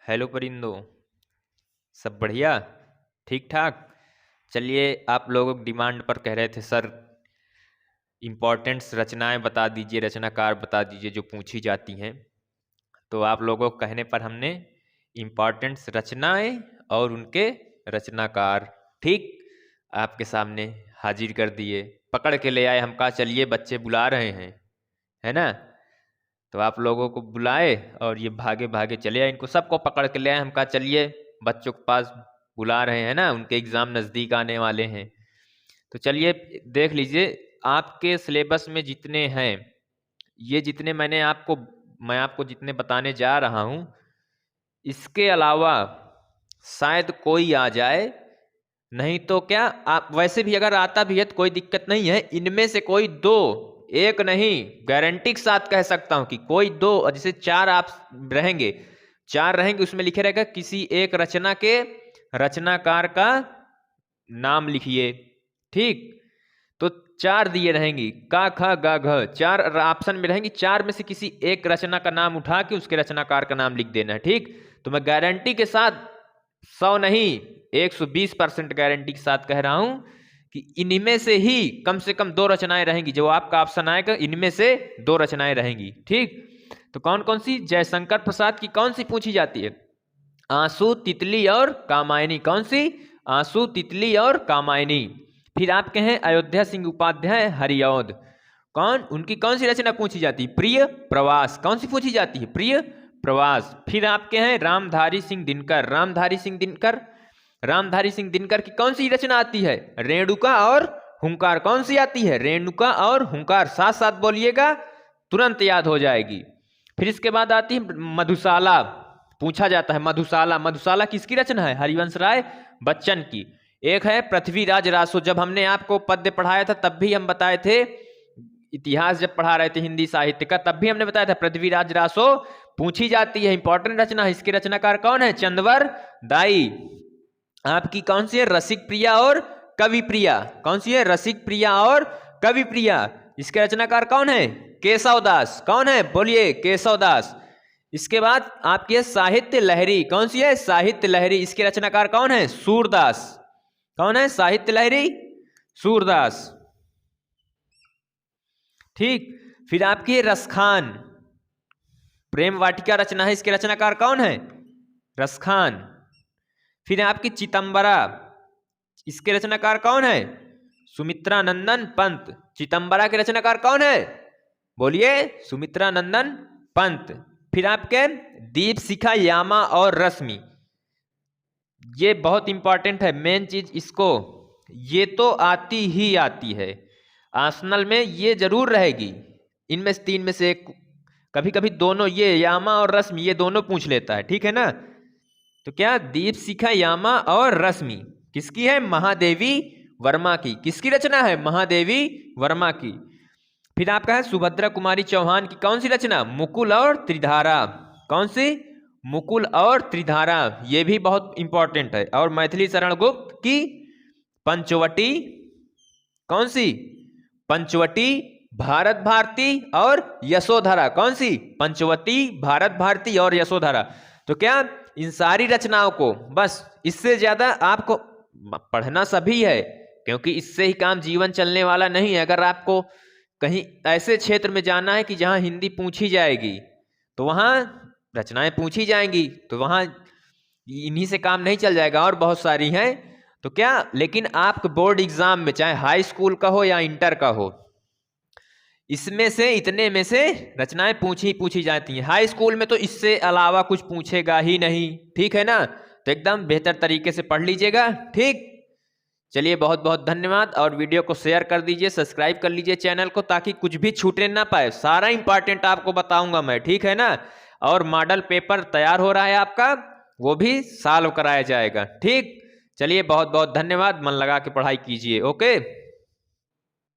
Hello परिंदो। सब बढ़िया, ठीक ठाक। चलिए, आप लोगों की डिमांड पर कह रहे थे सर इम्पोर्टेंट्स रचनाएं बता दीजिए, रचनाकार बता दीजिए जो पूछी जाती हैं। तो आप लोगों के कहने पर हमने इम्पोर्टेंट्स रचनाएं और उनके रचनाकार ठीक आपके सामने हाजिर कर दिए, पकड़ के ले आए। हम कहा चलिए बच्चे बुला रहे हैं, है ना। तो आप लोगों को बुलाए और ये भागे भागे चले आए, इनको सबको पकड़ के ले आए। हम कहा चलिए बच्चों के पास बुला रहे हैं ना, उनके एग्जाम नज़दीक आने वाले हैं। तो चलिए देख लीजिए आपके सिलेबस में जितने हैं, ये जितने मैं आपको जितने बताने जा रहा हूँ, इसके अलावा शायद कोई आ जाए, नहीं तो क्या आप वैसे भी अगर आता भी है तो कोई दिक्कत नहीं है। इनमें से कोई दो, एक नहीं, गारंटी के साथ कह सकता हूं कि कोई दो, जैसे चार आप रहेंगे, चार रहेंगे, उसमें लिखे रहेगा किसी एक रचना के रचनाकार का नाम लिखिए। ठीक, तो चार दिए रहेंगी, का ख ग घ, चार ऑप्शन में रहेंगी, चार में से किसी एक रचना का नाम उठा के उसके रचनाकार का नाम लिख देना है। ठीक, तो मैं गारंटी के साथ 100 नहीं 120% गारंटी के साथ कह रहा हूं कि इनमें से ही कम से कम दो रचनाएं रहेंगी। जो आपका ऑप्शन आएगा इनमें से दो रचनाएं रहेंगी। ठीक, तो कौन कौन सी? जयशंकर प्रसाद की कौन सी पूछी जाती है? आंसू, तितली और कामायनी। कौन सी? आंसू, तितली और कामायनी। फिर आपके हैं अयोध्या सिंह उपाध्याय हरिऔध, कौन? उनकी कौन सी रचना पूछी जाती है? प्रिय प्रवास। कौन सी पूछी जाती है? प्रिय प्रवास। फिर आपके हैं रामधारी सिंह दिनकर। रामधारी सिंह दिनकर की कौन सी रचना आती है? रेणुका और हुंकार। कौन सी आती है? रेणुका और हुंकार। साथ साथ बोलिएगा, तुरंत याद हो जाएगी। फिर इसके बाद आती है मधुशाला, पूछा जाता है मधुशाला। मधुशाला किसकी रचना है? हरिवंश राय बच्चन की। एक है पृथ्वीराज रासो। जब हमने आपको पद्य पढ़ाया था तब भी हम बताए थे, इतिहास जब पढ़ा रहे थे हिंदी साहित्य का तब भी हमने बताया था पृथ्वीराज रासो पूछी जाती है, इंपॉर्टेंट रचना है। इसके रचनाकार कौन है? चंदवर दाई। आपकी कौन सी है? रसिक प्रिया और कवि प्रिया। कौन सी है? रसिक प्रिया और कवि प्रिया। इसके रचनाकार कौन है? केशव दास। कौन है? बोलिए, केशव दास। इसके बाद आपकी है साहित्य लहरी। कौन सी है? साहित्य लहरी। इसके रचनाकार कौन है? सूरदास। कौन है? साहित्य लहरी सूरदास। ठीक, फिर आपकी है रसखान, प्रेम वाटिका रचना है। इसके रचनाकार कौन है? रसखान। फिर आपकी चितंबरा, इसके रचनाकार कौन है? सुमित्रा नंदन पंत। चितंबरा के रचनाकार कौन है? बोलिए, सुमित्रा नंदन पंत। फिर आपके दीप शिखा यामा और रश्मि, ये बहुत इंपॉर्टेंट है, मेन चीज इसको, ये तो आती ही आती है, आसनल में ये जरूर रहेगी। इनमें से तीन में से एक, कभी कभी दोनों, ये यामा और रश्मि, ये दोनों पूछ लेता है। ठीक है ना। तो क्या? दीप शिखा यामा और रश्मि किसकी है? महादेवी वर्मा की। किसकी रचना है? महादेवी वर्मा की। फिर आपका है सुभद्रा कुमारी चौहान की कौन सी रचना? मुकुल और त्रिधारा। कौन सी? मुकुल और त्रिधारा, ये भी बहुत इंपॉर्टेंट है। और मैथिली शरण गुप्त की पंचवटी। कौन सी? पंचवटी, भारत भारती और यशोधरा। कौन सी? पंचवटी, भारत भारती और यशोधरा। तो क्या इन सारी रचनाओं को, बस इससे ज्यादा आपको पढ़ना सभी है, क्योंकि इससे ही काम जीवन चलने वाला नहीं है। अगर आपको कहीं ऐसे क्षेत्र में जाना है कि जहां हिंदी पूछी जाएगी, तो वहां रचनाएं पूछी जाएंगी, तो वहां इन्हीं से काम नहीं चल जाएगा, और बहुत सारी हैं। तो क्या, लेकिन आप बोर्ड एग्जाम में, चाहे हाई स्कूल का हो या इंटर का हो, इसमें से, इतने में से रचनाएं पूछी जाती हैं। हाई स्कूल में तो इससे अलावा कुछ पूछेगा ही नहीं। ठीक है ना। तो एकदम बेहतर तरीके से पढ़ लीजिएगा। ठीक, चलिए बहुत बहुत धन्यवाद। और वीडियो को शेयर कर दीजिए, सब्सक्राइब कर लीजिए चैनल को, ताकि कुछ भी छूटने ना पाए। सारा इंपॉर्टेंट आपको बताऊंगा मैं। ठीक है ना। और मॉडल पेपर तैयार हो रहा है आपका, वो भी सॉल्व कराया जाएगा। ठीक, चलिए बहुत बहुत धन्यवाद। मन लगा के पढ़ाई कीजिए। ओके।